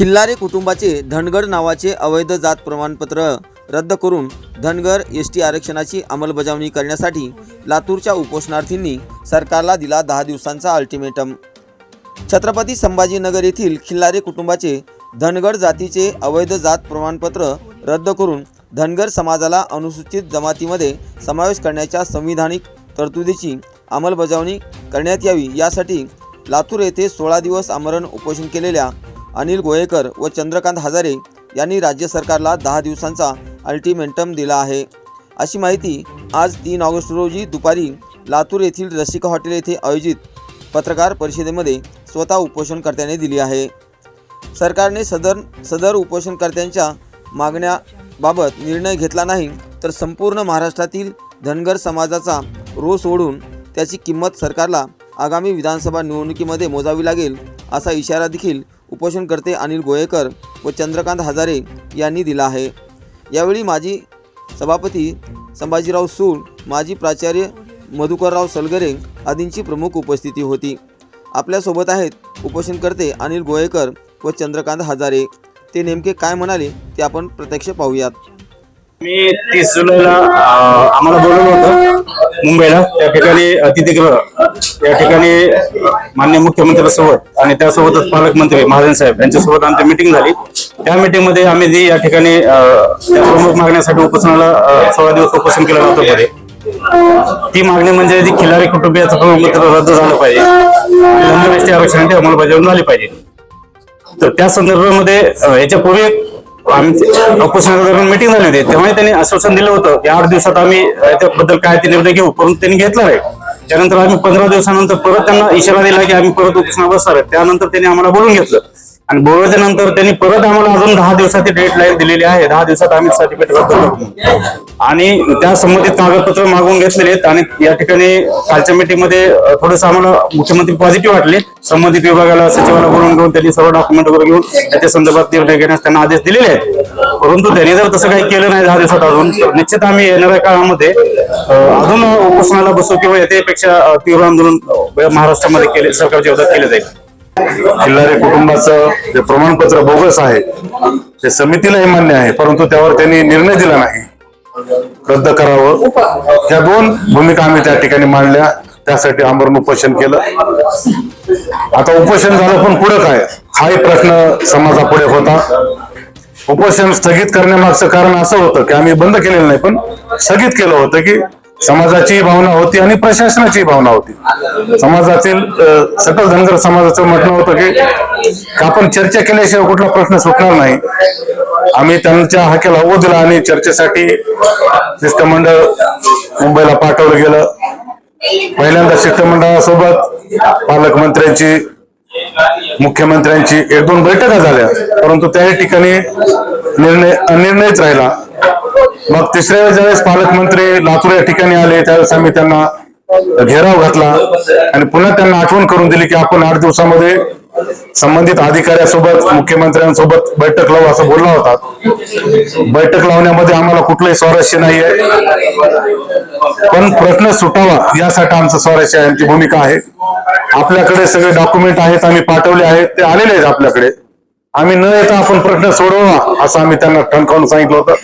खिल्लारे कुटुंबाचे धनगर नावाचे अवैध जात प्रमाणपत्र रद्द करून धनगर एसटी आरक्षणाची अंमलबजावणी करण्यासाठी लातूरच्या उपोषणार्थींनी सरकारला दिला 10 दिवसांचा अल्टिमेटम। छत्रपती संभाजीनगर येथील खिल्लारे कुटुंबाचे धनगर जातीचे अवैध जात प्रमाणपत्र रद्द करून धनगर समाजाला अनुसूचित जमातीमध्ये समावेश करण्याच्या संविधानिक तरतुदीची अंमलबजावणी करण्यात यावी यासाठी लातूर येथे 16 दिवस आमरण उपोषण केलेल्या अनिल गोयेकर व चंद्रकांत हजारे यांनी राज्य सरकारला 10 दिवसांचा अल्टिमेटम दिला आहे, अशी माहिती आज 3 ऑगस्ट रोजी दुपारी लातूर येथील रसिका हॉटेल येथे आयोजित पत्रकार परिषदेमध्ये स्वतः उपोषणकर्त्यांनी दिली आहे। सरकारने सदर उपोषणकर्त्यांच्या मागण्याबाबत निर्णय घेतला नाही तर संपूर्ण महाराष्ट्रातील धनगर समाजाचा रोष ओढून त्याची किंमत सरकारला आगामी विधानसभा निवडणुकीमध्ये मोजावी लागेल, असा इशारा देखील उपोषणकर्ते अनिल गोयेकर व चंद्रकांत हजारे यांनी दिला आहे। यावेळी माजी सभापती संभाजीराव सूळ, माजी प्राचार्य मधुकरराव सलगरे आदींची प्रमुख उपस्थिती होती। आपल्यासोबत आहेत उपोषणकर्ते अनिल गोयेकर व चंद्रकांत हजारे। ते नेमके काय म्हणाले ते आपण प्रत्यक्ष पाहूयात। मी 30 जुलैला आम्हाला बोलवलं होतं मुंबईला, त्या ठिकाणी अतिथीगृह या ठिकाणी माननीय मुख्यमंत्र्यांसोबत आणि त्यासोबतच पालकमंत्री महाजन साहेब यांच्यासोबत आमची मीटिंग झाली। त्या मीटिंगमध्ये आम्ही या ठिकाणी त्या प्रमुख मागण्यासाठी उपोषणाला 16 दिवस उपोषण केलं लातूरमध्ये। ती मागणी म्हणजे जी खिल्लारी कुटुंबियाचं प्रमाणपत्र रद्द झालं पाहिजे, धनगर एसटी आरक्षणाची अंमलबजावणी झाली पाहिजे। तर त्या संदर्भामध्ये याच्यापूर्वी आम्ही उपोषणादरम्यान मीटिंग झाली होती, तेव्हा त्यांनी आश्वासन दिलं होतं की 8 दिवसात आम्ही त्याबद्दल काय ते निर्णय घेऊ, परंतु त्यांनी घेतला नाही। त्यानंतर आम्ही 15 दिवसानंतर परत त्यांना इशारा दिला की आम्ही परत उपोषणाला बसणार आहे। त्यानंतर त्यांनी आम्हाला बोलून घेतलं आणि बोलवल्यानंतर त्यांनी परत आम्हाला अजून 10 दिवसाची डेडलाईन दिलेली आहे। 10 दिवसात आम्ही सर्टिफिकेट रद्द करू आणि त्या संबंधित कागदपत्र मागून घेतलेले आहेत। आणि या ठिकाणी कालच्या मीटिंगमध्ये थोडंसं आम्हाला मुख्यमंत्री पॉझिटिव्ह वाटले। संबंधित विभागाला सचिवाला बोलून घेऊन त्यांनी सर्व डॉक्युमेंट वगैरे घेऊन त्याच्या संदर्भात निर्णय घेण्यास त्यांना आदेश दिलेले आहेत। परंतु त्यांनी जर तसं काही केलं नाही 10 दिवसात अजून, तर निश्चित आम्ही येणाऱ्या काळामध्ये अजून उपोषणाला बसू किंवा यापेक्षा तीव्र आंदोलन महाराष्ट्रामध्ये सरकारच्या विरोधात केले जाईल। खिल्लारे कुटुंबाचं जे प्रमाणपत्र बोगस आहे ते समितीलाही मान्य आहे, परंतु त्यावर त्यांनी निर्णय दिला नाही, रद्द करावं। या 2 भूमिका आम्ही त्या ठिकाणी मांडल्या, त्यासाठी आमरण उपोषण केलं। आता उपोषण झालं, पण पुढे काय हाही प्रश्न समाजापुढे होता। उपोषण स्थगित करण्यामागचं कारण असं होतं की आम्ही बंद केलेलं नाही, पण स्थगित केलं होतं की समाजाची भावना होती आणि प्रशासनाची भावना होती। समाजातील सकल धनगर समाजाचं म्हणणं होतं की आपण चर्चा केल्याशिवाय कुठला प्रश्न सुटणार नाही। आम्ही त्यांच्या हाकेला ओ दिला आणि चर्चेसाठी शिष्टमंडळ मुंबईला पाठवलं गेलं। पहिल्यांदा शिष्टमंडळासोबत पालकमंत्र्यांची, मुख्यमंत्र्यांची 1-2 बैठका झाल्या, परंतु त्याही ठिकाणी अनिर्णयच राहिला। मग तिसऱ्या ज्यावेळेस पालकमंत्री लातूर या ठिकाणी आले, त्यावेळेस आम्ही त्यांना घेराव घातला आणि पुन्हा त्यांना आठवण करून दिली की आपण 8 दिवसामध्ये संबंधित अधिकाऱ्यासोबत, मुख्यमंत्र्यांसोबत बैठक लावू असं बोलला होता। बैठक लावण्यामध्ये आम्हाला कुठलंही स्वारस्य नाहीये, पण प्रश्न सुटावा यासाठी आमचं स्वारस्य आहे, आमची भूमिका आहे। आपल्याकडे सगळे डॉक्युमेंट आहेत, आम्ही पाठवले आहेत, ते आलेले आहेत आपल्याकडे। आम्ही न येता आपण प्रश्न सोडवा असं आम्ही त्यांना ठणकावून सांगितलं होतं।